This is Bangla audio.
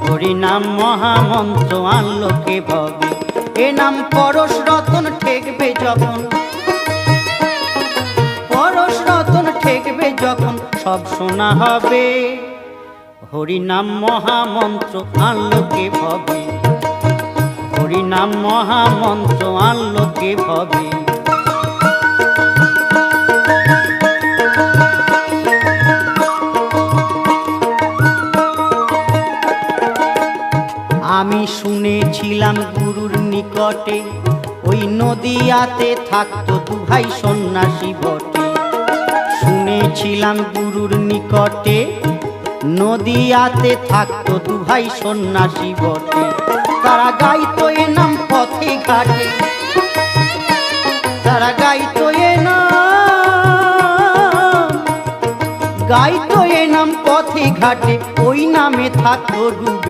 হরি নাম মহামন্ত্র আনলো কে ভবে, এ নাম পরশ রতন ঠেকবে যখন, পরশ রতন ঠেকবে যখন সব শোনা হবে। হরি নাম মহামন্ত্র আনলো কে ভবে, হরি নাম মহামন্ত্র আনলো কে ভবে। আমি শুনেছিলাম গুরুর নিকটে, ওই নদিয়াতে থাকতো দু ভাই সন্ন্যাসী বটে। শুনেছিলাম গুরুর নিকটে, নদিয়াতে থাকতো দু ভাই সন্ন্যাসী বটে। তারা গাইতো এ নাম পথে ঘাটে, তারা গাইতো এ নাম, গাইতো এ নাম পথে ঘাটে, ওই নামে থাকতো ডুবে।